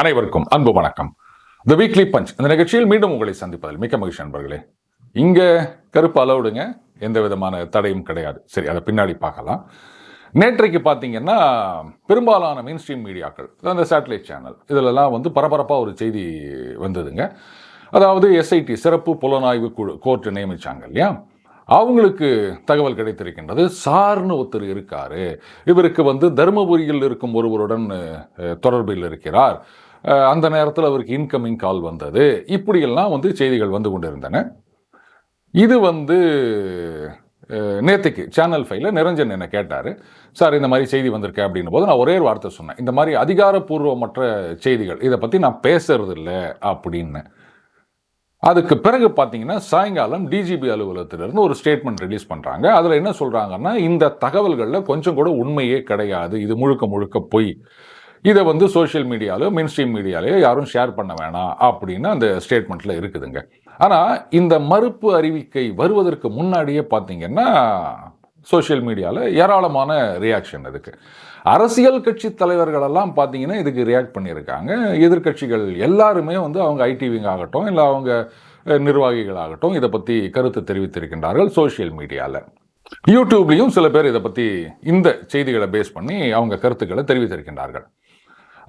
அனைவருக்கும் அன்பு வணக்கம். தி வீக்லி பஞ்ச் இந்த நிகழ்ச்சியில் மீண்டும் உங்களை சந்திப்பதில் மிக்க மகிழ்ச்சி நண்பர்களே. இங்க கருப்பு அளவுடுங்க, எந்த விதமான தடையும் கிடையாது. சரி, அதை பின்னாடி பார்க்கலாம். நேற்றைக்கு பார்த்தீங்கன்னா பெரும்பாலான மெயின் ஸ்ட்ரீம் மீடியாக்கள், அந்த சேட்டலைட் சேனல் இதிலெல்லாம் பரபரப்பாக ஒரு செய்தி வந்ததுங்க. அதாவது எஸ்ஐடி சிறப்பு புலனாய்வு குழு கோர்ட் நியமிச்சாங்க இல்லையா, அவங்களுக்கு தகவல் கிடைத்திருக்கின்றது. சார்னு ஒருத்தர் இருக்காரு, இவருக்கு தருமபுரியில் இருக்கும் ஒருவருடன் தொடர்பில் இருக்கிறார், அந்த நேரத்தில் அவருக்கு இன்கமிங் கால் வந்தது, இப்படியெல்லாம் செய்திகள் வந்து கொண்டிருந்தன. இது நேற்றுக்கு சேனல் ஃபைவ்ல நிரஞ்சன் என்ன கேட்டார், சார் இந்த மாதிரி செய்தி வந்திருக்கேன் அப்படின்னும் போது நான் ஒரே ஒரு வார்த்தை சொன்னேன், இந்த மாதிரி அதிகாரப்பூர்வமற்ற செய்திகள் இதை பற்றி நான் பேசுறது இல்லை அப்படின்னு. அதுக்கு பிறகு பார்த்தீங்கன்னா சாயங்காலம் டிஜிபி அலுவலகத்திலிருந்து ஒரு ஸ்டேட்மெண்ட் ரிலீஸ் பண்ணுறாங்க. அதில் என்ன சொல்கிறாங்கன்னா, இந்த தகவல்களில் கொஞ்சம் கூட உண்மையே கிடையாது, இது முழுக்க முழுக்க பொய், இதை சோஷியல் மீடியாவிலோ மெயின் ஸ்ட்ரீம் மீடியாலேயோ யாரும் ஷேர் பண்ண வேணாம் அப்படின்னு அந்த ஸ்டேட்மெண்ட்டில் இருக்குதுங்க. ஆனால் இந்த மறுப்பு அறிவிக்கை வருவதற்கு முன்னாடியே பார்த்தீங்கன்னா சோஷியல் மீடியாவில் ஏராளமான ரியாக்ஷன் இதுக்கு. அரசியல் கட்சி தலைவர்களெல்லாம் பார்த்தீங்கன்னா இதுக்கு ரியாக்ட் பண்ணியிருக்காங்க. எதிர்கட்சிகள் எல்லாருமே அவங்க ஐடிவிங் ஆகட்டும் இல்லை அவங்க நிர்வாகிகளாகட்டும் இதை பற்றி கருத்து தெரிவித்திருக்கின்றார்கள் சோஷியல் மீடியாவில். யூடியூப்லேயும் சில பேர் இதை பற்றி இந்த செய்திகளை பேஸ் பண்ணி அவங்க கருத்துக்களை தெரிவித்திருக்கின்றார்கள்.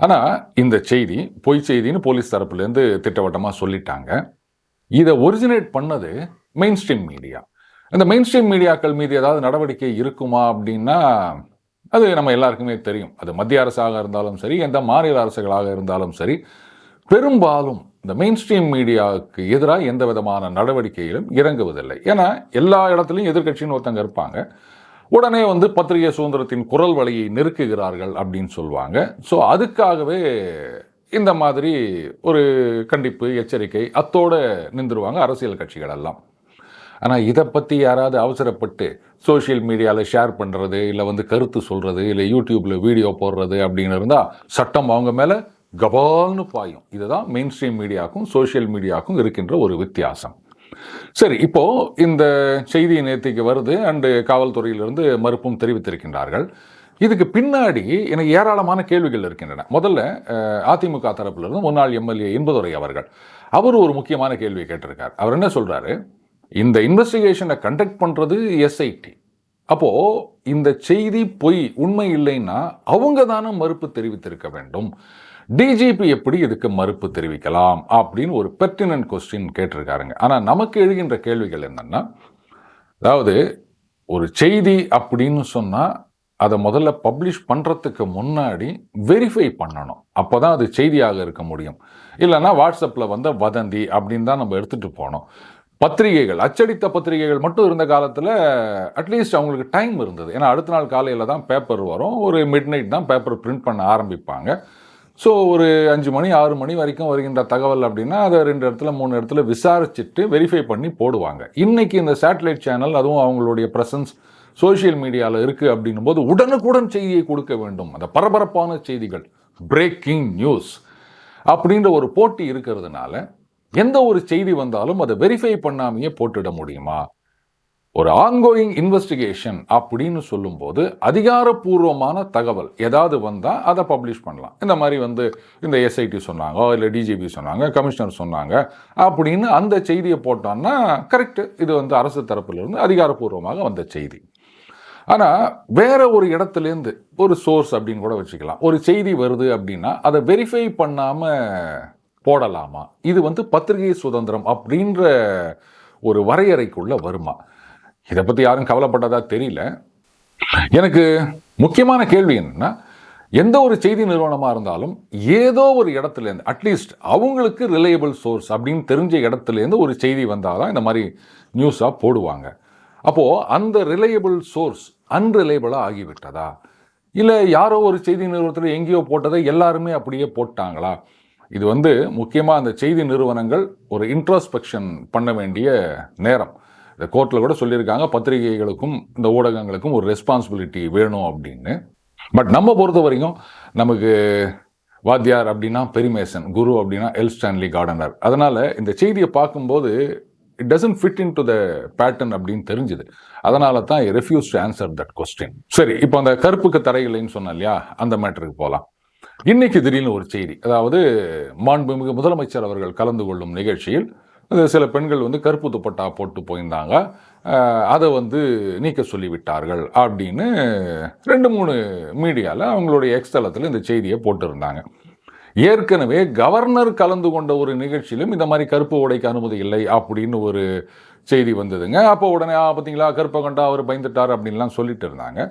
ஆனால் இந்த செய்தி பொய் செய்தின்னு போலீஸ் தரப்புலேருந்து திட்டவட்டமாக சொல்லிட்டாங்க. இதை ஒரிஜினேட் பண்ணது மெயின் ஸ்ட்ரீம் மீடியா. இந்த மெயின் ஸ்ட்ரீம் மீடியாக்கள் மீது ஏதாவது நடவடிக்கை இருக்குமா அப்படின்னா அது நம்ம எல்லாருக்குமே தெரியும். அது மத்திய அரசாக இருந்தாலும் சரி, எந்த மாநில அரசுகளாக இருந்தாலும் சரி, பெரும்பாலும் இந்த மெயின் ஸ்ட்ரீம் மீடியாவுக்கு எதிராக எந்த விதமான நடவடிக்கையிலும் இறங்குவதில்லை. ஏன்னா எல்லா இடத்துலையும் எதிர்கட்சின்னு ஒருத்தங்க இருப்பாங்க, உடனே பத்திரிகை சுதந்திரத்தின் குரல் வலையை நெருக்குகிறார்கள் அப்படின்னு சொல்லுவாங்க. ஸோ அதுக்காகவே இந்த மாதிரி ஒரு கண்டிப்பு எச்சரிக்கை அத்தோடு நின்றுருவாங்க அரசியல் கட்சிகள் எல்லாம். ஆனால் இதை பற்றி யாராவது அவசரப்பட்டு சோஷியல் மீடியாவில் ஷேர் பண்ணுறது இல்லை கருத்து சொல்கிறது இல்லை யூடியூப்பில் வீடியோ போடுறது அப்படின்னு இருந்தால் சட்டம் அவங்க மேலே கபால்னு பாயும். இதுதான் மெயின் ஸ்ட்ரீம் மீடியாவுக்கும் சோஷியல் மீடியாவுக்கும் இருக்கின்ற ஒரு வித்தியாசம். சரி, இப்போது இந்த செய்தி நேற்றுக்கு வருது அண்டு காவல்துறையிலிருந்து மறுப்பும் தெரிவித்திருக்கின்றார்கள். இதுக்கு பின்னாடி எனக்கு ஏராளமான கேள்விகள் இருக்கின்றன. முதல்ல அதிமுக தரப்பிலிருந்து முன்னாள் எம்எல்ஏ இன்பதுரை அவர் ஒரு முக்கியமான கேள்வியை கேட்டிருக்கார். அவர் என்ன சொல்கிறாரு, இந்த இன்வெஸ்டிகேஷனை கண்டக்ட் பண்ணுறது எஸ்ஐடி, அப்போது இந்த செய்தி பொய் உண்மை இல்லைன்னா அவங்க தானே மறுப்பு தெரிவித்திருக்க வேண்டும், டிஜிபி எப்படி இதுக்கு மறுப்பு தெரிவிக்கலாம் அப்படின்னு ஒரு பெர்டினன்ட் கொஸ்டின் கேட்டிருக்காருங்க. ஆனால் நமக்கு எழுகின்ற கேள்விகள் என்னன்னா, அதாவது ஒரு செய்தி அப்படின்னு சொன்னால் அதை முதல்ல பப்ளிஷ் பண்ணுறதுக்கு முன்னாடி வெரிஃபை பண்ணணும், அப்போ தான் அது செய்தியாக இருக்க முடியும். இல்லைன்னா வாட்ஸ்அப்பில் வதந்தி அப்படின்னு தான் நம்ம எடுத்துகிட்டு போனோம். பத்திரிகைகள், அச்சடித்த பத்திரிகைகள் மட்டும் இருந்த காலத்தில் அட்லீஸ்ட் அவங்களுக்கு டைம் இருந்தது. ஏன்னா அடுத்த நாள் காலையில் தான் பேப்பர் வரும், ஒரு மிட் நைட் தான் பேப்பர் பிரிண்ட் பண்ண ஆரம்பிப்பாங்க. ஸோ ஒரு 5 மணி 6 மணி வரைக்கும் வருகின்ற தகவல் அப்படின்னா அதை 2 இடத்துல 3 இடத்துல விசாரிச்சுட்டு வெரிஃபை பண்ணி போடுவாங்க. இன்றைக்கி இந்த சேட்டலைட் சேனல் அதுவும் அவங்களுடைய ப்ரெசன்ஸ் சோஷியல் மீடியாவில் இருக்குது அப்படின்னும் போது உடனுக்குடன் செய்தியை கொடுக்க வேண்டும். அந்த பரபரப்பான செய்திகள், பிரேக்கிங் நியூஸ் அப்படின்ற ஒரு போட்டி இருக்கிறதுனால எந்த ஒரு செய்தி வந்தாலும் அதை வெரிஃபை பண்ணாமையே போட்டுட முடியுமா? ஒரு ஆன்கோயிங் இன்வெஸ்டிகேஷன் அப்படின்னு சொல்லும்போது அதிகாரப்பூர்வமான தகவல் ஏதாவது வந்தால் அதை பப்ளிஷ் பண்ணலாம். இந்த மாதிரி இந்த எஸ்ஐடி சொன்னாங்க இல்லை டிஜிபி சொன்னாங்க, கமிஷனர் சொன்னாங்க அப்படின்னு அந்த செய்தியை போட்டோன்னா கரெக்டு, இது அரசு தரப்பிலிருந்து அதிகாரப்பூர்வமாக வந்த செய்தி. ஆனால் வேற ஒரு இடத்துலேருந்து ஒரு சோர்ஸ் அப்படின்னு கூட வச்சுக்கலாம், ஒரு செய்தி வருது அப்படின்னா அதை வெரிஃபை பண்ணாமல் போடலாமா? இது பத்திரிகை சுதந்திரம் அப்படின்ற ஒரு வரையறைக்குள்ள வருமா? இதை பற்றி யாரும் கவலைப்பட்டதா தெரியல. எனக்கு முக்கியமான கேள்வி என்னன்னா, எந்த ஒரு செய்தி நிறுவனமாக இருந்தாலும் ஏதோ ஒரு இடத்துலேருந்து அட்லீஸ்ட் அவங்களுக்கு ரிலையபிள் சோர்ஸ் அப்படின்னு தெரிஞ்ச இடத்துலேருந்து ஒரு செய்தி வந்தால் தான் இந்த மாதிரி நியூஸாக போடுவாங்க. அப்போது அந்த ரிலையபிள் சோர்ஸ் அன்ரிலையபிளாக ஆகிவிட்டதா? இல்லை யாரோ ஒரு செய்தி நிறுவனத்தில் எங்கேயோ போட்டதை எல்லாருமே அப்படியே போட்டாங்களா? இது முக்கியமாக அந்த செய்தி நிறுவனங்கள் ஒரு இன்ட்ரோஸ்பெக்ஷன் பண்ண வேண்டிய நேரம். இந்த கோர்ட்டில் கூட சொல்லியிருக்காங்க, பத்திரிகைகளுக்கும் இந்த ஊடகங்களுக்கும் ஒரு ரெஸ்பான்சிபிலிட்டி வேணும் அப்படின்னு. பட் நம்ம பொறுத்த வரைக்கும் நமக்கு வாத்தியார் அப்படின்னா பெரிமேசன், குரு அப்படின்னா எல் ஸ்டான்லி கார்டனர். அதனால் இந்த செய்தியை பார்க்கும்போது it doesn't fit in to the pattern அப்படின்னு தெரிஞ்சுது. அதனால தான் ஐ refuse to answer that question. சரி, இப்போ அந்த கருப்புக்கு தரையில்லைன்னு சொன்னேன் இல்லையா, அந்த மேட்டருக்கு போகலாம். இன்னைக்கு திடீர்னு ஒரு செய்தி, அதாவது மாண்புமிகு முதலமைச்சர் அவர்கள் கலந்து கொள்ளும் நிகழ்ச்சியில் சில பெண்கள் வந்து கருப்பு துப்பட்டா போட்டு போயிருந்தாங்க, அதை வந்து நீக்க சொல்லிவிட்டார்கள் அப்படின்னு 2-3 மீடியாவில் அவங்களுடைய எக்ஸ்தலத்தில் இந்த செய்தியை போட்டிருந்தாங்க. ஏற்கனவே கவர்னர் கலந்து கொண்ட ஒரு நிகழ்ச்சியிலும் இந்த மாதிரி கருப்பு உடைக்கு அனுமதி இல்லை அப்படின்னு ஒரு செய்தி வந்ததுங்க. அப்போ உடனே பார்த்தீங்களா கருப்பை கண்டா அவர் பயந்துட்டார் அப்படின்லாம் சொல்லிட்டு இருந்தாங்க.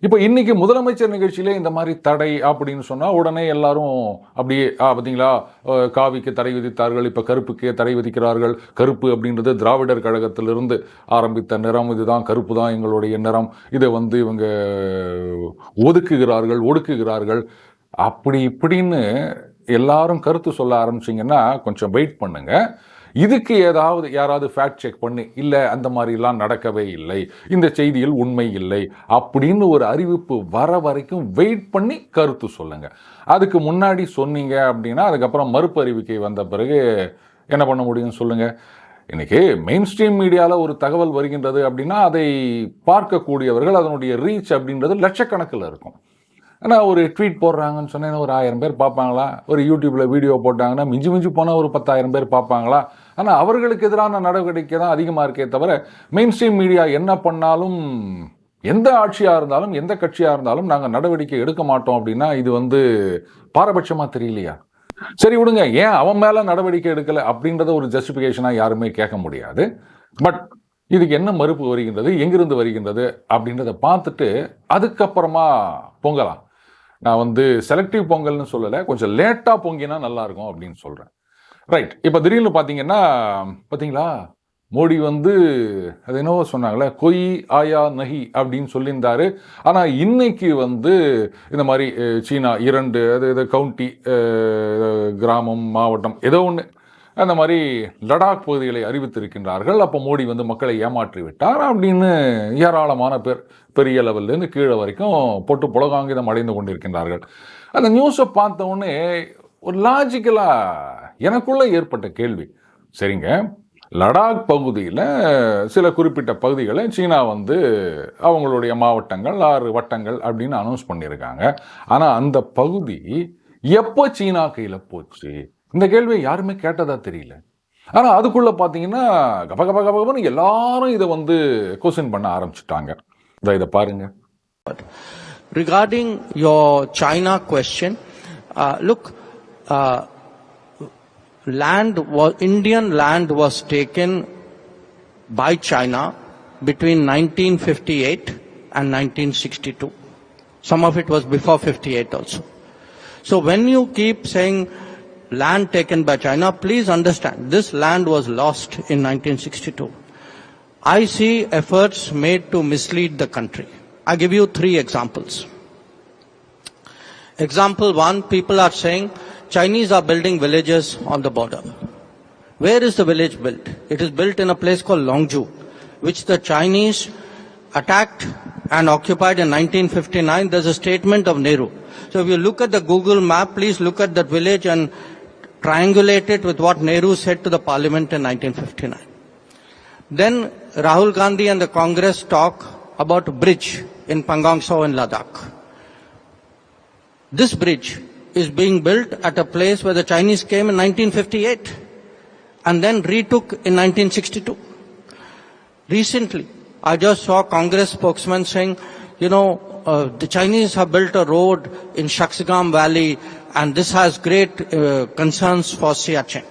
இப்போ இன்னைக்கு முதலமைச்சர் நிகழ்ச்சியிலே இந்த மாதிரி தடை அப்படின்னு சொன்னால் உடனே எல்லாரும் அப்படியே பார்த்தீங்களா காவிக்கு தடை விதித்தார்கள், இப்போ கருப்புக்கே தடை விதிக்கிறார்கள். கருப்பு அப்படின்றது திராவிடர் கழகத்திலிருந்து ஆரம்பித்த நிறம், இதுதான் கருப்பு தான் எங்களுடைய நிறம், இதை வந்து இவங்க ஒடுக்குகிறார்கள் அப்படி இப்படின்னு எல்லாரும் கருத்து சொல்ல ஆரம்பிச்சிங்கன்னா கொஞ்சம் வெயிட் பண்ணுங்க. இதுக்கு யாராவது ஃபேக்ட் செக் பண்ணி இல்லை அந்த மாதிரிலாம் நடக்கவே இல்லை, இந்த செய்தியில் உண்மை இல்லை அப்படின்னு ஒரு அறிவிப்பு வர வரைக்கும் வெயிட் பண்ணி கருத்து சொல்லுங்க. அதுக்கு முன்னாடி சொன்னீங்க அப்படின்னா அதுக்கப்புறம் மறுப்பு அறிவிக்கை வந்த பிறகு என்ன பண்ண முடியும் சொல்லுங்க. இன்னைக்கு மெயின் ஸ்ட்ரீம் மீடியாவில் ஒரு தகவல் வருகின்றது அப்படின்னா அதை பார்க்கக்கூடியவர்கள் அதனுடைய ரீச் அப்படின்றது லட்சக்கணக்கில் இருக்கும். ஆனால் ஒரு ட்வீட் போடுறாங்கன்னு சொன்னேன்னா ஒரு 1000 பேர் பார்ப்பாங்களா? ஒரு யூடியூப்பில் வீடியோ போட்டாங்கன்னா மிஞ்சி போனால் ஒரு 10,000 பேர் பார்ப்பாங்களா? ஆனால் அவர்களுக்கு எதிரான நடவடிக்கை தான் அதிகமாக இருக்கே தவிர மெயின் ஸ்ட்ரீம் மீடியா என்ன பண்ணாலும், எந்த ஆட்சியாக இருந்தாலும் எந்த கட்சியாக இருந்தாலும் நாங்கள் நடவடிக்கை எடுக்க மாட்டோம் அப்படின்னா இது வந்து பாரபட்சமாக தெரியலையா? சரி விடுங்க, ஏன் அவன் மேலே நடவடிக்கை எடுக்கலை அப்படின்றத ஒரு ஜஸ்டிஃபிகேஷனாக யாருமே கேட்க முடியாது. பட் இதுக்கு என்ன மறுப்பு வருகின்றது, எங்கிருந்து வருகின்றது அப்படின்றத பார்த்துட்டு அதுக்கப்புறமா பொங்கலாம். நான் வந்து செலக்டிவ் பொங்கல்னு சொல்லலை, கொஞ்சம் லேட்டாக பொங்கினா நல்லாயிருக்கும் அப்படின்னு சொல்கிறேன். ரைட், இப்போ திடீர்னு பார்த்தீங்களா மோடி வந்து அது என்னவோ சொன்னாங்களே கொய் ஆயா நஹி அப்படின்னு சொல்லியிருந்தாரு. ஆனால் இன்னைக்கு வந்து இந்த மாதிரி சீனா 2 அது கவுண்டி கிராமம் மாவட்டம் ஏதோ ஒன்று அந்த மாதிரி லடாக் பகுதிகளை அறிவித்திருக்கின்றார்கள். அப்போ மோடி வந்து மக்களை ஏமாற்றி விட்டார் அப்படின்னு ஏராளமான பேர் பெரிய லெவல்லேருந்து கீழே வரைக்கும் போட்டு புலகாங்கிதம் அடைந்து கொண்டிருக்கின்றார்கள். அந்த நியூஸை பார்த்த உடனே ஒரு லாஜிக்கலாக எனக்குள்ளே ஏற்பட்ட கேள்வி, சரிங்க லடாக் பகுதியில் சில குறிப்பிட்ட பகுதிகளை சீனா வந்து அவங்களுடைய மாவட்டங்கள் 6 வட்டங்கள் அப்படின்னு அனௌன்ஸ் பண்ணியிருக்காங்க. ஆனால் அந்த பகுதி எப்போ சீனா கையில் போச்சு? இந்த கேள்வியை யாருமே கேட்டதா தெரியல. ஆனால் அதுக்குள்ளே பார்த்தீங்கன்னா கபகபகபன்னு எல்லாரும் இதை வந்து கொஸ்டின் பண்ண ஆரம்பிச்சுட்டாங்க. இதை பாருங்க. Regarding your China question, look, Indian land was taken by China between 1958 and 1962. Some of it was before 58 also. So when you keep saying land taken by China, please understand this land was lost in 1962. I see efforts made to mislead the country. I give you 3 examples. Example 1, people are saying Chinese are building villages on the border. Where is the village built? It is built in a place called Longju, which the Chinese attacked and occupied in 1959. There's a statement of Nehru. So if you look at the Google map, please look at that village and triangulate it with what Nehru said to the parliament in 1959. Then Rahul Gandhi and the Congress talk about a bridge in Pangong Tso in Ladakh. This bridge is being built at a place where the Chinese came in 1958 and then retook in 1962. Recently, I just saw Congress spokesman saying, the Chinese have built a road in Shaksgam Valley and this has great concerns for Siachen.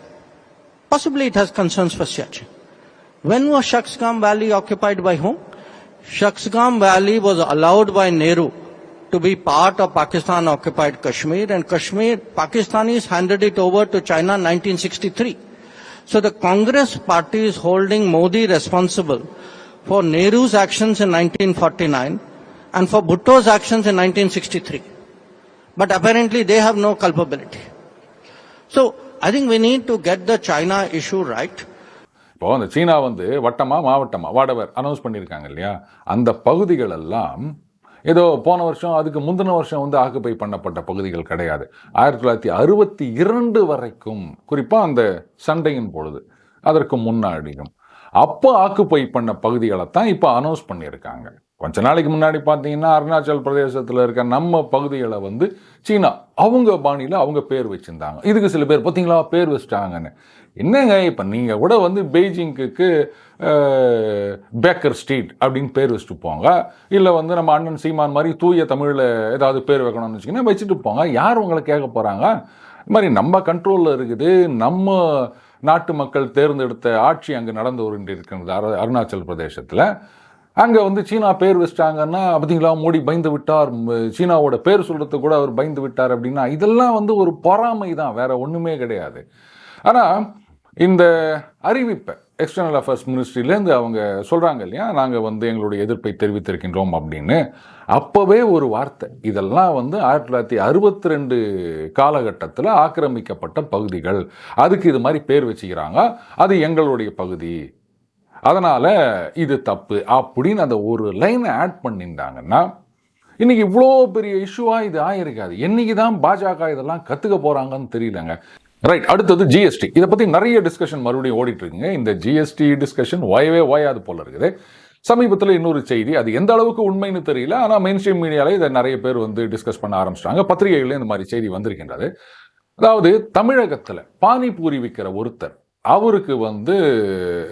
Possibly it has concerns for Siachen. When was Shaksgam Valley occupied by whom? Shaksgam Valley was allowed by Nehru to be part of Pakistan-occupied Kashmir, and Pakistanis handed it over to China in 1963. So the Congress party is holding Modi responsible for Nehru's actions in 1949 and for Bhutto's actions in 1963. But apparently they have no culpability. So I think we need to get the China issue right. இப்போ அந்த சீனா வந்து வட்டமா மாவட்டமா வாடவர் announce பண்ணியிருக்காங்க இல்லையா, அந்த பகுதிகள் எல்லாம் ஏதோ போன வருஷம் அதுக்கு முந்தின வருஷம் வந்து ஆக்குப்பை பண்ணப்பட்ட பகுதிகள் கிடையாது. 1962 வரைக்கும், குறிப்பாக அந்த சண்டையின் பொழுது, அதற்கு முன்னாடியும் அப்போ ஆக்குப்பை பண்ண பகுதிகளை தான் இப்போ அனௌன்ஸ் பண்ணியிருக்காங்க. கொஞ்ச நாளைக்கு முன்னாடி பார்த்தீங்கன்னா அருணாச்சல் பிரதேசத்தில் இருக்க நம்ம பகுதிகளை வந்து சீனா அவங்க பாணியில் அவங்க பேர் வச்சுருந்தாங்க. இதுக்கு சில பேர் பார்த்தீங்களா பேர் வச்சுட்டாங்கன்னு. என்னங்க இப்போ நீங்கள் கூட வந்து பெய்ஜிங்க்கு பேக்கர் ஸ்ட்ரீட் அப்படின்னு பேர் வச்சுட்டு போங்க, இல்லை வந்து நம்ம அண்ணன் சீமான் மாதிரி தூய தமிழில் ஏதாவது பேர் வைக்கணும்னு வச்சுக்கிங்கன்னா வச்சுட்டு போங்க. யார் உங்களை கேட்க போகிறாங்க? இது மாதிரி நம்ம கண்ட்ரோலில் இருக்குது. நம்ம நாட்டு மக்கள் தேர்ந்தெடுத்த ஆட்சி அங்கே நடந்து இருக்கிறது அருணாச்சல் பிரதேசத்தில். அங்கே வந்து சீனா பேர் வச்சிட்டாங்கன்னா பார்த்தீங்களா மோடி பயந்து விட்டார், சீனாவோட பேர் சொல்கிறதுக்கு கூட அவர் பயந்து விட்டார் அப்படின்னா இதெல்லாம் வந்து ஒரு பொறாமை தான், வேற ஒன்றுமே கிடையாது. ஆனால் இந்த அறிவிப்பை எக்ஸ்டர்னல் அஃபேர்ஸ் மினிஸ்ட்ரியிலேருந்து அவங்க சொல்கிறாங்க இல்லையா, நாங்கள் வந்து எங்களுடைய எதிர்ப்பை தெரிவித்திருக்கின்றோம் அப்படின்னு. அப்போவே ஒரு வார்த்தை, இதெல்லாம் வந்து 1962 காலகட்டத்தில் ஆக்கிரமிக்கப்பட்ட பகுதிகள், அதுக்கு இது மாதிரி பேர் வச்சுக்கிறாங்க, அது எங்களுடைய பகுதி, அதனால் இது தப்பு அப்படின்னு அந்த ஒரு லைனை ஆட் பண்ணியிருந்தாங்கன்னா இன்னைக்கு இவ்வளோ பெரிய இஷ்யூவாக இது ஆகிருக்காது. என்னைக்கு தான் பாஜக இதெல்லாம் கற்றுக்க போகிறாங்கன்னு தெரியலங்க. ரைட், அடுத்தது ஜிஎஸ்டி. இதை பற்றி நிறைய டிஸ்கஷன் மறுபடியும் ஓடிட்டு இருக்குங்க. இந்த ஜிஎஸ்டி டிஸ்கஷன் ஓயாது போல இருக்குது. சமீபத்தில் இன்னொரு செய்தி, அது எந்த அளவுக்கு உண்மைன்னு தெரியல, ஆனால் மெயின் ஸ்ட்ரீம் மீடியாவில் இதை நிறைய பேர் வந்து டிஸ்கஸ் பண்ண ஆரம்பிச்சிட்டாங்க. பத்திரிகைகளில் இந்த மாதிரி செய்தி வந்திருக்கின்றது. அதாவது தமிழகத்தில் பானிபூரி விற்கிற ஒருத்தர், அவருக்கு வந்து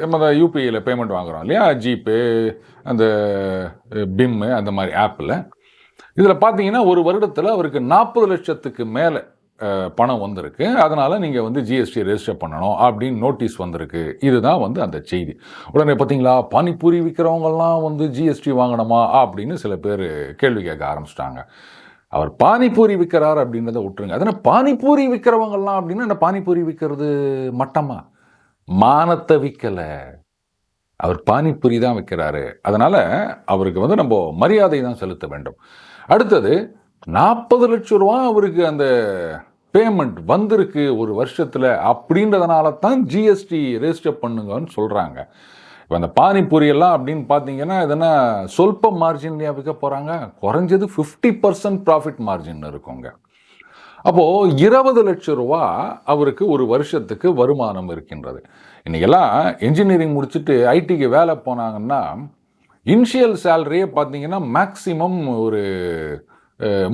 நம்ம யூபிஐயில் பேமெண்ட் வாங்குறோம் இல்லையா, ஜிபே, அந்த பிம், அந்த மாதிரி ஆப்பில், இதில் பார்த்தீங்கன்னா ஒரு வருடத்தில் அவருக்கு 40 லட்சத்துக்கு மேலே பணம் வந்திருக்கு. அதனால் நீங்கள் வந்து ஜிஎஸ்டி ரெஜிஸ்டர் பண்ணணும் அப்படின்னு நோட்டீஸ் வந்திருக்கு. இதுதான் வந்து அந்த செய்தி. உடனே பார்த்தீங்களா பானிபூரி விற்கிறவங்கெல்லாம் வந்து ஜிஎஸ்டி வாங்கணுமா அப்படின்னு சில பேர் கேள்வி கேட்க ஆரம்பிச்சிட்டாங்க. அவர் பானிபூரி விற்கிறார் அப்படின்றத விட்டுருங்க. அதனால் பானிபூரி விற்கிறவங்கெல்லாம் அப்படின்னா அந்த பானிபூரி விற்கிறது மட்டமா, மானத்தை விற்கலை, அவர் பானிபூரி தான் விற்கிறாரு. அதனால் அவருக்கு வந்து நம்ம மரியாதை தான் செலுத்த வேண்டும். அடுத்தது 40 லட்சம் ரூபா அவருக்கு அந்த பேமெண்ட் வந்திருக்கு ஒரு வருஷத்தில், அப்படின்றதுனால தான் ஜிஎஸ்டி ரெஜிஸ்டர் பண்ணுங்கன்னு சொல்கிறாங்க. இப்போ அந்த பானிபூரியெல்லாம் அப்படின்னு பார்த்தீங்கன்னா எதனா சொல்ப மார்ஜின்லையா விற்க போகிறாங்க? குறைஞ்சது 50% ப்ராஃபிட் மார்ஜின் இருக்குங்க. அப்போது 20 லட்சம் ரூபா அவருக்கு ஒரு வருஷத்துக்கு வருமானம் இருக்கின்றது. இன்றைக்கெல்லாம் இன்ஜினியரிங் முடிச்சுட்டு ஐடிக்கு வேலை போனாங்கன்னா இனிஷியல் சேலரியே பார்த்தீங்கன்னா மேக்சிமம் ஒரு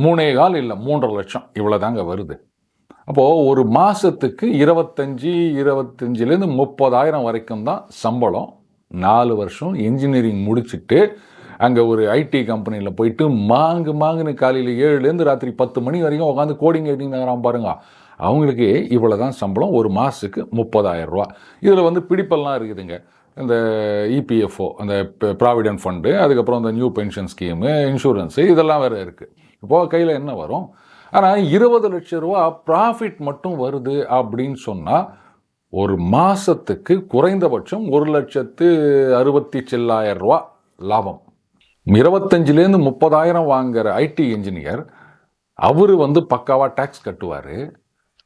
3.25 இல்லை 3.5 லட்சம் இவ்வளோ தாங்க வருது. அப்போது ஒரு மாதத்துக்கு 25,000 30,000 வரைக்கும் தான் சம்பளம். 4 வருஷம் இன்ஜினியரிங் முடிச்சுட்டு அங்கே ஒரு ஐடி கம்பெனியில் போயிட்டு மாங்குன்னு காலையில் 7லேருந்து ராத்திரி 10 மணி வரைக்கும் உட்காந்து கோடிங் எழுதிங்கிறான் பாருங்க, அவங்களுக்கு இவ்வளோ தான் சம்பளம். ஒரு மாதத்துக்கு 30,000 ரூபா. இதில் வந்து பிடிப்பெல்லாம் இருக்குதுங்க. இந்த இபிஎஃப்ஓ, அந்த ப்ராவிடென்ட் ஃபண்டு, அதுக்கப்புறம் இந்த நியூ பென்ஷன் ஸ்கீமு, இன்சூரன்ஸு, இதெல்லாம் வேறு இருக்குது. இப்போது கையில் என்ன வரும்? ஆனால் 20 லட்சம் ரூபா ப்ராஃபிட் மட்டும் வருது அப்படின்னு சொன்னால் ஒரு மாதத்துக்கு குறைந்தபட்சம் 1,60,000 ரூபா லாபம். 25,000 30,000 வாங்குகிற ஐடி இன்ஜினியர் அவர் வந்து பக்காவாக டேக்ஸ் கட்டுவார்.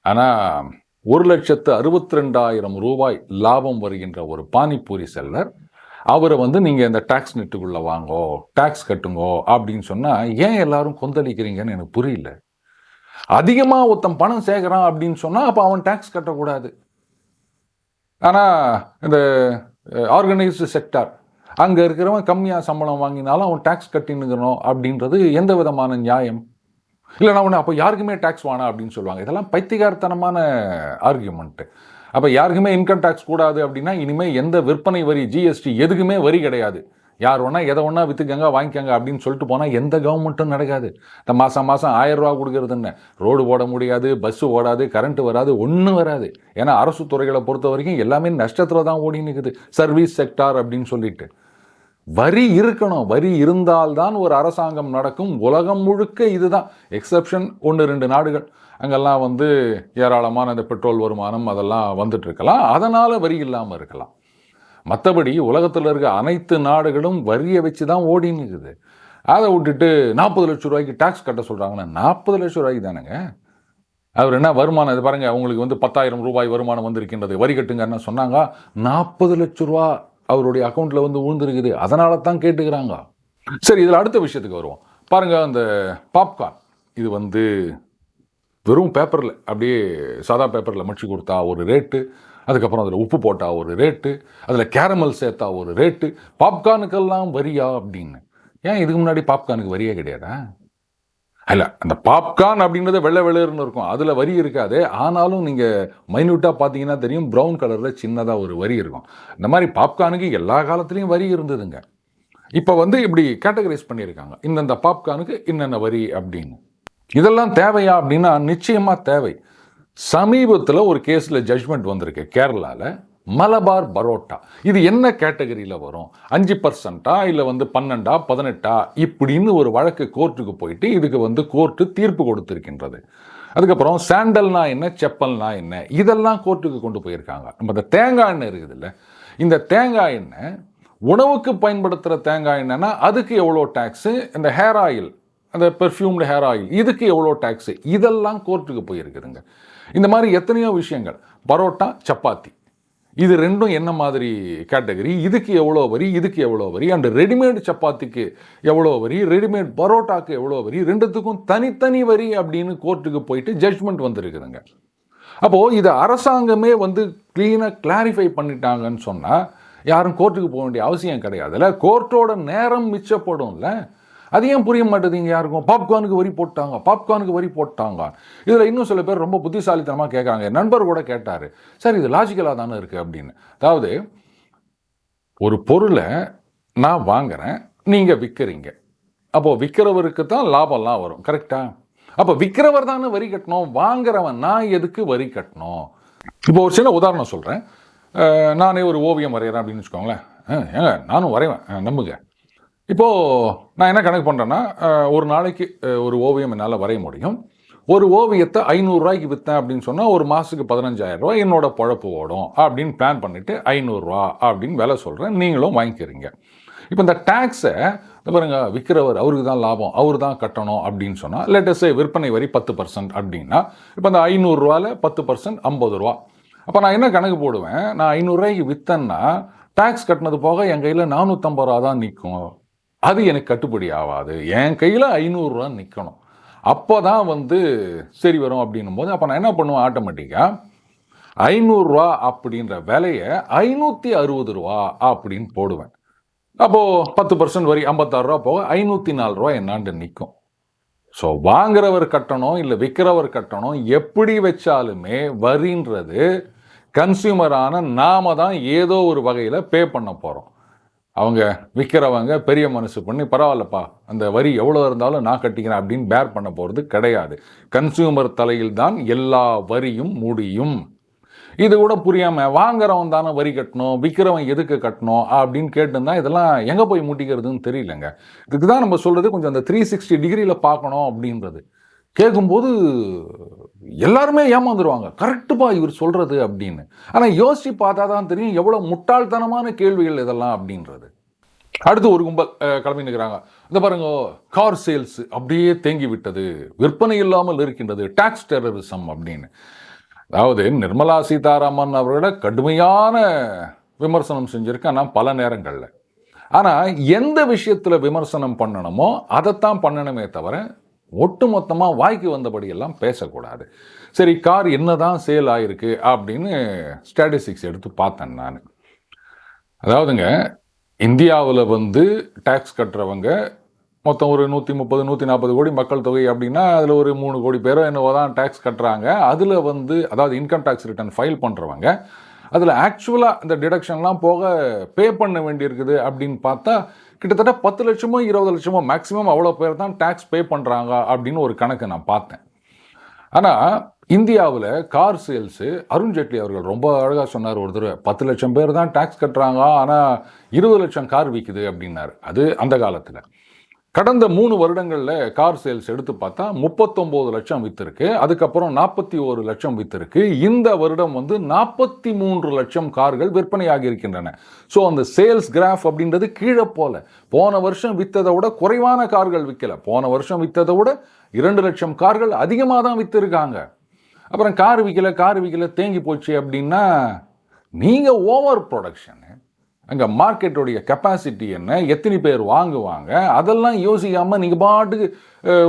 ஆனால் 1,62,000 ரூபாய் லாபம் வருகின்ற ஒரு பானிபூரி செல்லர் அவரை வந்து நீங்கள் இந்த டேக்ஸ் நெட்டுக்குள்ளே வாங்கோ, டேக்ஸ் கட்டுங்கோ அப்படின்னு சொன்னால் ஏன் எல்லாரும் கொந்தளிக்கிறீங்கன்னு எனக்கு புரியல. அதிகமாக ஒருத்தன் பணம் சேர்க்குறான் அப்படின்னு சொன்னால் அப்போ அவன் டேக்ஸ் கட்டக்கூடாது. ஆனால் இந்த ஆர்கனைஸ்டு செக்டார் அங்கே இருக்கிறவன் கம்மியாக சம்பளம் வாங்கினாலும் அவன் டேக்ஸ் கட்டினுக்கணும் அப்படின்றது எந்த விதமான நியாயம்? இல்லைனா ஒன்று அப்போ யாருக்குமே டேக்ஸ் வேணாம் அப்படின்னு சொல்லுவாங்க. இதெல்லாம் பைத்தியகாரத்தனமான ஆர்கியூமெண்ட்டு. அப்போ யாருக்குமே இன்கம் டேக்ஸ் கூடாது அப்படின்னா இனிமேல் எந்த விற்பனை வரி, ஜிஎஸ்டி எதுக்குமே வரி கிடையாது. யார் வேணா எதை ஒன்றா விற்றுக்கங்க வாங்கிக்கங்க அப்படின்னு சொல்லிட்டு போனால் எந்த கவர்மெண்ட்டும் நடக்காது. இந்த மாதம் 1000 ரூபா கொடுக்கறதுன்னு ரோடு போட முடியாது, பஸ்ஸு ஓடாது, கரண்ட்டு வராது, ஒன்றும் வராது. ஏன்னா அரசு துறைகளை பொறுத்த வரைக்கும் எல்லாமே நஷ்டத்தில் தான் ஓடின்னு இருக்குது. சர்வீஸ் செக்டார் அப்படின்னு சொல்லிட்டு வரி இருக்கணும். வரி இருந்தால்தான் ஒரு அரசாங்கம் நடக்கும். உலகம் முழுக்க இதுதான். எக்ஸப்ஷன் 1-2 நாடுகள், அங்கெல்லாம் வந்து ஏராளமான இந்த பெட்ரோல் வருமானம் அதெல்லாம் வந்துட்டு இருக்கலாம், அதனால் வரி இல்லாமல் இருக்கலாம். மற்றபடி உலகத்தில் இருக்க அனைத்து நாடுகளும் வரியை வச்சு தான் ஓடின்னு இருக்குது. அதை விட்டுட்டு 40 லட்சம் ரூபாய்க்கு டேக்ஸ் கட்ட சொல்கிறாங்கன்னா 40 லட்சம் ரூபாய்க்கு தானேங்க. அவர் என்ன வருமானம், இது பாருங்கள், அவங்களுக்கு வந்து 10,000 ரூபாய் வருமானம் வந்திருக்கின்றது, வரி கட்டுங்கன்னு சொன்னாங்க. 40 லட்சம் ரூபா அவருடைய அக்கௌண்ட்டில் வந்து விழுந்துருக்குது. அதனால தான் கேட்டுக்கிறாங்க. சரி, இதில் அடுத்த விஷயத்துக்கு வருவோம். பாருங்கள், அந்த பாப்கார்ன் இது வந்து வெறும் பேப்பரில் அப்படியே சாதா பேப்பரில் மடிச்சு கொடுத்தா ஒரு ரேட்டு, அதுக்கப்புறம் அதில் உப்பு போட்டால் ஒரு ரேட்டு, அதில் கேரமல் சேர்த்தா ஒரு ரேட்டு, பாப்கார்னுக்கெல்லாம் வரியா அப்படின்னு. ஏன் இதுக்கு முன்னாடி பாப்கார்னுக்கு வரியே கிடையாதா? இல்லை, அந்த பாப்கார்ன் அப்படின்றது வெள்ளை வெள்ளையர்னு இருக்கும், அதில் வரி இருக்காது. ஆனாலும் நீங்கள் மைன்யூட்டாக பார்த்தீங்கன்னா தெரியும், ப்ரௌன் கலரில் சின்னதாக ஒரு வரி இருக்கும். இந்த மாதிரி பாப்கார்னுக்கு எல்லா காலத்துலேயும் வரி இருந்ததுங்க. இப்போ வந்து இப்படி கேட்டகரைஸ் பண்ணியிருக்காங்க, இந்தந்த பாப்கார்னுக்கு இன்னென்ன வரி அப்படின்னு. இதெல்லாம் தேவையா அப்படின்னா நிச்சயமாக தேவை. சமீபத்தில் ஒரு கேஸில் ஜட்ஜ்மெண்ட் வந்திருக்கு கேரளாவில், மலபார் பரோட்டா. இது என்ன கேட்டகரியில் வரும், 5% இல்லை வந்து 12, 18 இப்படின்னு ஒரு வழக்கு கோர்ட்டுக்கு போயிட்டு இதுக்கு வந்து கோர்ட்டு தீர்ப்பு கொடுத்திருக்கின்றது. அதுக்கப்புறம் சாண்டல்னா என்ன, செப்பல்னா என்ன, இதெல்லாம் கோர்ட்டுக்கு கொண்டு போயிருக்காங்க. நம்ம இந்த தேங்காய் எண்ணெய் இருக்குது இல்லை, இந்த தேங்காய் எண்ணெய் உணவுக்கு பயன்படுத்துகிற தேங்காய் எண்ணெய்னா அதுக்கு எவ்வளோ டேக்ஸு, இந்த ஹேர் ஆயில், அந்த பெர்ஃப்யூம்டு ஹேர் ஆயில் இதுக்கு எவ்வளோ டேக்ஸு, இதெல்லாம் கோர்ட்டுக்கு போயிருக்குதுங்க. இந்த மாதிரி எத்தனையோ விஷயங்கள். பரோட்டா, சப்பாத்தி, இது ரெண்டும் என்ன மாதிரி கேட்டகரி, இதுக்கு எவ்வளோ வரி, இதுக்கு எவ்வளோ வரி, அண்ட் ரெடிமேட் சப்பாத்திக்கு எவ்வளோ வரி, ரெடிமேட் பரோட்டாக்கு எவ்வளோ வரி, ரெண்டுத்துக்கும் தனித்தனி வரி அப்படின்னு கோர்ட்டுக்கு போயிட்டு ஜட்ஜ்மெண்ட் வந்திருக்குதுங்க. அப்போது இது அரசாங்கமே வந்து க்ளீனாக கிளாரிஃபை பண்ணிட்டாங்கன்னு சொன்னால் யாரும் கோர்ட்டுக்கு போக வேண்டிய அவசியம் கிடையாதுல்ல, கோர்ட்டோட நேரம் மிச்சப்படும்ல. அது ஏன் புரிய மாட்டேதுங்க யாருக்கும்? பாப்கார்னுக்கு வரி போட்டாங்க, பாப்கார்னுக்கு வரி போட்டாங்க. இதில் இன்னும் சில பேர் ரொம்ப புத்திசாலித்தனமாக கேட்குறாங்க. என் நண்பர் கூட கேட்டார், சார் இது லாஜிக்கலாக தானே இருக்குது அப்படின்னு. அதாவது ஒரு பொருளை நான் வாங்குறேன், நீங்கள் விற்கிறீங்க, அப்போது விற்கிறவருக்கு தான் லாபம்லாம் வரும், கரெக்டா? அப்போ விற்கிறவர் தானே வரி கட்டணும், வாங்குறவன் நான் எதுக்கு வரி கட்டணும்? இப்போ ஒரு சின்ன உதாரணம் சொல்கிறேன். நானே ஒரு ஓவியம் வரைகிறேன் அப்படின்னு வச்சுக்கோங்களேன். ஏங்க நானும் வரைவேன், நம்புங்க. இப்போது நான் என்ன கணக்கு பண்ணுறேன்னா, ஒரு நாளைக்கு ஒரு ஓவியம் என்னால் வரைய முடியும். ஒரு ஓவியத்தை 500 ரூபாய்க்கு விற்றேன் அப்படின்னு சொன்னால் ஒரு மாதத்துக்கு 15,000 ரூபாய் என்னோட பொழப்பு ஓடும் அப்படின்னு பிளான் பண்ணிவிட்டு 500 ரூபா அப்படின்னு விலை சொல்கிறேன், நீங்களும் வாங்கிக்கிறீங்க. இப்போ இந்த டேக்ஸை பாருங்க, விற்கிறவர் அவருக்கு தான் லாபம், அவர் தான் கட்டணும் அப்படின்னு சொன்னால், லேட்டஸ்ட் விற்பனை வரி 10% அப்படின்னா, இப்போ அந்த 500 ரூபாயில் 10% 50 ரூபா. அப்போ நான் என்ன கணக்கு போடுவேன், நான் 500 ரூபாய்க்கு விற்றேன்னா டேக்ஸ் கட்டினது போக என் கையில் 450 ரூபா தான் நிற்கும். அது எனக்கு கட்டுப்படி ஆகாது, என் கையில் 500 ரூபா நிற்கணும், அப்போ தான் வந்து சரி வரும் அப்படின்னும் போது, அப்போ நான் என்ன பண்ணுவேன், ஆட்டோமேட்டிக்காக 500 ரூபா அப்படின்ற விலையை 560 ரூபா அப்படின்னு போடுவேன். அப்போது 10% வரி 56 ரூபா போக 504 ரூபா என்னாண்டு நிற்கும். ஸோ வாங்குறவர் கட்டணும் இல்லை விற்கிறவர் கட்டணும், எப்படி வச்சாலுமே வரின்றது கன்சியூமரான நாம தான் ஏதோ ஒரு வகையில் பே பண்ண போகிறோம். அவங்க விற்கிறவங்க பெரிய மனசு பண்ணி பரவாயில்லப்பா அந்த வரி எவ்வளோ இருந்தாலும் நான் கட்டிக்கிறேன் அப்படின்னு பேர் பண்ண போகிறது கிடையாது. கன்சியூமர் தலையில் தான் எல்லா வரியும் முடியும். இது கூட புரியாமல் வாங்குறவன் தானே வரி கட்டணும், விற்கிறவன் எதுக்கு கட்டணும் அப்படின்னு கேட்டுருந்தா இதெல்லாம் எங்கே போய் முட்டிக்கிறதுன்னு தெரியலங்க. இதுக்கு தான் நம்ம சொல்கிறது கொஞ்சம் அந்த 360 டிகிரியில் பார்க்கணும் அப்படின்றது. கேட்கும்போது எல்லாருமே ஏமாந்துருவாங்க, கரெக்டுப்பா இவர் சொல்கிறது அப்படின்னு. ஆனால் யோசித்து பார்த்தா தான் தெரியும் எவ்வளோ முட்டாள்தனமான கேள்விகள் இதெல்லாம் அப்படின்றது. அடுத்து ஒரு கும்பல் கிளம்பி நிற்கிறாங்க. இந்த பாருங்க, கார் சேல்ஸ் அப்படியே தேங்கி விட்டது, விற்பனை இல்லாமல் இருக்கின்றது, டாக்ஸ் டெரரிசம் அப்படின்னு. அதாவது நிர்மலா சீதாராமன் அவர்களை கடுமையான விமர்சனம் செஞ்சுருக்கேன் நான் பல நேரங்களில். ஆனால் எந்த விஷயத்தில் விமர்சனம் பண்ணணுமோ அதைத்தான் பண்ணணுமே தவிர ஒட்டுமொத்தமாக வாய்க்கு வந்தபடியெல்லாம் பேசக்கூடாது. சரி, கார் என்ன தான் சேல் ஆகிருக்கு அப்படின்னு ஸ்டாட்டிஸ்டிக்ஸ் எடுத்து பார்த்தேன் நான். அதாவதுங்க, இந்தியாவில் வந்து டேக்ஸ் கட்டுறவங்க மொத்தம் ஒரு 130 140 கோடி மக்கள் தொகை அப்படின்னா அதில் ஒரு 3 கோடி பேரோ என்னவோ தான் டேக்ஸ் கட்டுறாங்க. அதில் வந்து அதாவது இன்கம் டேக்ஸ் ரிட்டர்ன் ஃபைல் பண்ணுறவங்க அதில் ஆக்சுவலாக இந்த டிடக்ஷன்லாம் போக பே பண்ண வேண்டியிருக்குது அப்படின்னு பார்த்தா கிட்டத்தட்ட 10 லட்சமோ 20 லட்சமோ மேக்ஸிமம் அவ்வளோ பேர் தான் டேக்ஸ் பே பண்ணுறாங்க அப்படின்னு ஒரு கணக்கு நான் பார்த்தேன். ஆனால் இந்தியாவில் கார் சேல்ஸு, அருண்ஜேட்லி அவர்கள் ரொம்ப அழகாக சொன்னார் ஒரு தடவை, 10 லட்சம் பேர் தான் டேக்ஸ் கட்டுறாங்க ஆனால் 20 லட்சம் கார் விற்குது அப்படின்னாரு. அது அந்த காலத்தில். கடந்த 3 வருடங்களில் கார் சேல்ஸ் எடுத்து பார்த்தா 39 லட்சம் விற்றுருக்கு, அதுக்கப்புறம் 41 லட்சம் விற்றுருக்கு. இந்த வருடம் வந்து 43 லட்சம் கார்கள் விற்பனையாகி இருக்கின்றன. ஸோ அந்த சேல்ஸ் கிராஃப் அப்படின்றது கீழே போல. போன வருஷம் விற்றதை விட குறைவான கார்கள் விற்கல, போன வருஷம் விற்றதை விட 2 லட்சம் கார்கள் அதிகமாக தான் விற்றுருக்காங்க. அப்புறம் கார் விற்கல தேங்கி போச்சு அப்படின்னா நீங்கள் ஓவர் ப்ரொடக்ஷனு, அங்கே மார்க்கெட்டோடைய கெப்பாசிட்டி என்ன, எத்தனை பேர் வாங்குவாங்க, அதெல்லாம் யோசிக்காமல் நீங்கள் பாட்டுக்கு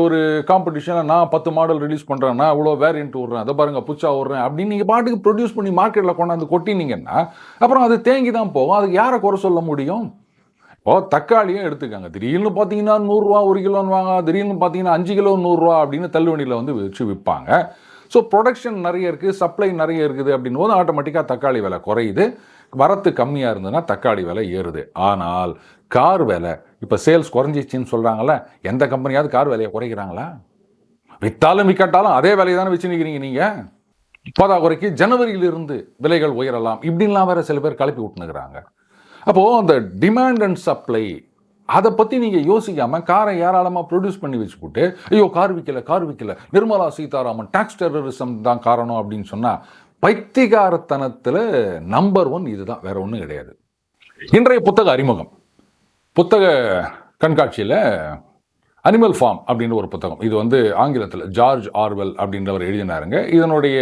ஒரு காம்படிஷனை நான் 10 மாடல் ரிலீஸ் பண்ணுறேன், நான் இவ்வளோ வேரியன்ட் விட்றேன், அதை பாருங்கள் புதுசாக விட்றேன் அப்படின்னு நீங்கள் பாட்டுக்கு ப்ரொடியூஸ் பண்ணி மார்க்கெட்டில் கொண்டாந்து கொட்டினீங்கன்னா அப்புறம் அது தேங்கி தான் போகும். அதுக்கு யாரை குறை சொல்ல முடியும்? இப்போ தக்காளியே எடுத்துக்காங்க, திடீர்னு பார்த்தீங்கன்னா 100 ரூபா 1 கிலோன்னு வாங்க, திடீர்னு பார்த்தீங்கன்னா 5 கிலோ 100 ரூபா அப்படின்னு தள்ளுவண்டியில் வந்து வச்சு விற்பாங்க. ஸோ ப்ரொடக்ஷன் நிறைய இருக்குது, சப்ளை நிறைய இருக்குது அப்படின் போது ஆட்டோமேட்டிக்காக தக்காளி விலை குறையுது. வரத்து கம்மியாக இருந்ததுன்னா தக்காளி விலை ஏறுது. ஆனால் கார் விலை இப்போ சேல்ஸ் குறைஞ்சிச்சின்னு சொல்கிறாங்களே, எந்த கம்பெனியாவது கார் விலையை குறைக்கிறாங்களா? விற்றாலும் விற்கட்டாலும் அதே விலையை தானே வச்சு நிற்கிறீங்க நீங்கள். பதாக்குறைக்கு ஜனவரியிலிருந்து விலைகள் உயரலாம் இப்படின்லாம் வேற சில பேர் கிளப்பி விட்டுனுக்குறாங்க. அப்போது அந்த டிமாண்ட் அண்ட் சப்ளை அதை பற்றி நீங்கள் யோசிக்காமல் காரை ஏராளமாக ப்ரொடியூஸ் பண்ணி வச்சுக்கிட்டு ஐயோ கார் விற்கல நிர்மலா சீதாராமன் டாக்ஸ் டெரரிசம் தான் காரணம் அப்படின்னு சொன்னால் பைத்தியகாரத்தனத்தில் நம்பர் 1 இதுதான், வேற ஒன்றும் கிடையாது. இன்றைய புத்தக அறிமுகம், புத்தக கண்காட்சியில் அனிமல் ஃபார்ம் அப்படின்ற ஒரு புத்தகம், இது வந்து ஆங்கிலத்தில் ஜார்ஜ் ஆர்வெல் அப்படின்றவர் எழுதினாருங்க. இதனுடைய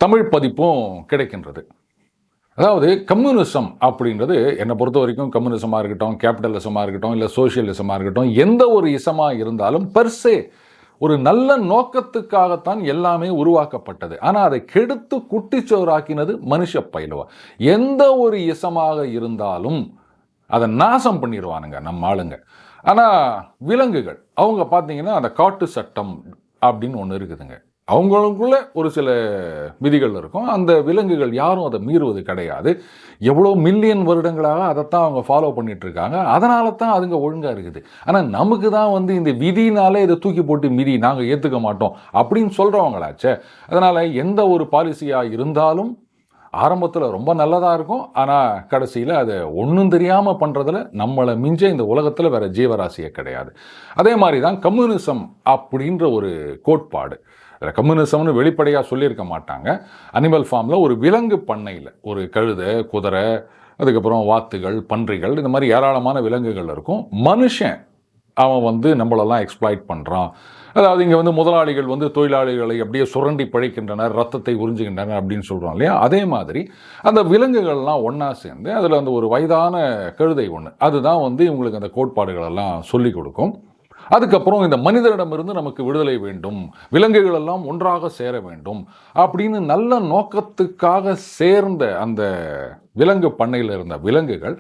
தமிழ் பதிப்பும் கிடைக்கின்றது. அதாவது கம்யூனிசம் அப்படின்றது என்னை பொறுத்த வரைக்கும் கம்யூனிசமாக இருக்கட்டும், கேபிட்டலிசமாக இருக்கட்டும், இல்லை சோசியலிசமாக இருக்கட்டும், எந்த ஒரு இசமாக இருந்தாலும் பெர்சே ஒரு நல்ல நோக்கத்துக்காகத்தான் எல்லாமே உருவாக்கப்பட்டது. ஆனால் அதை கெடுத்து குட்டிச்சோறாக்கினது மனுஷ பயிலுவா. எந்த ஒரு இசமாக இருந்தாலும் அதை நாசம் பண்ணிடுவானுங்க நம்ம ஆளுங்க. ஆனால் விலங்குகள் அவங்க பார்த்தீங்கன்னா அந்த காட்டு சட்டம் அப்படின்னு ஒன்று இருக்குதுங்க. அவங்களுக்குள்ள ஒரு சில விதிகள் இருக்கும். அந்த விலங்குகள் யாரும் அதை மீறுவது கிடையாது. எவ்வளோ மில்லியன் வருடங்களாக அதைத்தான் அவங்க ஃபாலோ பண்ணிட்டு இருக்காங்க. அதனால தான் அதுங்க ஒழுங்காக இருக்குது. ஆனால் நமக்கு தான் வந்து இந்த விதினாலே இதை தூக்கி போட்டு மிதி நாங்கள் ஏற்றுக்க மாட்டோம் அப்படின்னு சொல்கிறவங்களாச்சே. அதனால் எந்த ஒரு பாலிசியாக இருந்தாலும் ஆரம்பத்தில் ரொம்ப நல்லதாக இருக்கும். ஆனால் கடைசியில் அதை ஒன்றும் தெரியாமல் பண்ணுறதுல நம்மளை மிஞ்ச இந்த உலகத்தில் வேறு ஜீவராசியே கிடையாது. அதே மாதிரி தான் கம்யூனிசம் அப்படின்ற ஒரு கோட்பாடு. கம்யூனிசம்னு வெளிப்படையாக சொல்லியிருக்க மாட்டாங்க. அனிமல் ஃபார்மில் ஒரு விலங்கு பண்ணையில் ஒரு கழுதை, குதிரை, அதுக்கப்புறம் வாத்துகள், பன்றிகள், இந்த மாதிரி ஏராளமான விலங்குகள் இருக்கும். மனுஷன் அவன் வந்து நம்மளெல்லாம் எக்ஸ்ப்ளாய்ட் பண்ணுறான். அதாவது இங்கே வந்து முதலாளிகள் வந்து தொழிலாளிகளை அப்படியே சுரண்டி பழிக்கின்றனர், ரத்தத்தை உறிஞ்சுகின்றனர் அப்படின்னு சொல்கிறோம் இல்லையா. அதே மாதிரி அந்த விலங்குகள்லாம் ஒன்றா சேர்ந்து அதில் அந்த ஒரு வயதான கழுதை ஒன்று, அதுதான் வந்து இவங்களுக்கு அந்த கோட்பாடுகளெல்லாம் சொல்லிக் கொடுக்கும். அதுக்கப்புறம் இந்த மனிதரிடமிருந்து நமக்கு விடுதலை வேண்டும், விலங்குகள் எல்லாம் ஒன்றாக சேர வேண்டும் அப்படின்னு நல்ல நோக்கத்துக்காக சேர்ந்த அந்த விலங்கு பண்ணையில் இருந்த விலங்குகள்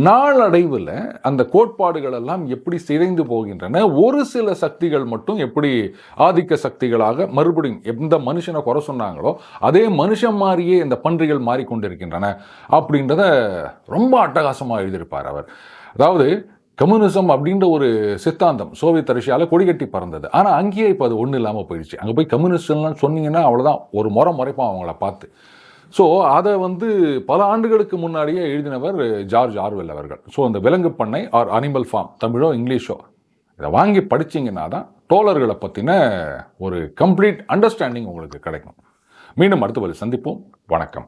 நாளடைவில் அந்த கோட்பாடுகள் எல்லாம் எப்படி சிதைந்து போகின்றன. ஒரு சில சக்திகள் மட்டும் எப்படி ஆதிக்க சக்திகளாக மறுபடியும் எந்த மனுஷனை குறை சொன்னாங்களோ அதே மனுஷன் மாதிரியே இந்த பன்றிகள் மாறிக்கொண்டிருக்கின்றன அப்படின்றத ரொம்ப அட்டகாசமாக எழுதியிருப்பார் அவர். அதாவது கம்யூனிசம் அப்படின்ற ஒரு சித்தாந்தம் சோவியத் ரஷ்யாவில் கொடிகட்டி பறந்தது. ஆனால் அங்கேயே இப்போ அது ஒன்றும் இல்லாமல் போயிடுச்சு. அங்கே போய் கம்யூனிஸ்ட்லாம் சொன்னீங்கன்னா அவ்வளோதான், ஒரு முறைப்பான் அவங்கள பார்த்து. ஸோ அதை வந்து பல ஆண்டுகளுக்கு முன்னாடியே எழுதினவர் ஜார்ஜ் ஆர்வெல் அவர்கள். ஸோ அந்த விலங்கு பண்ணை ஆர் அனிமல் ஃபார்ம், தமிழோ இங்கிலீஷோ, இதை வாங்கி படிச்சிங்கன்னா தான் தோழர்களை பற்றின ஒரு கம்ப்ளீட் அண்டர்ஸ்டாண்டிங் உங்களுக்கு கிடைக்கும். மீண்டும் அடுத்த வழி சந்திப்போம். வணக்கம்.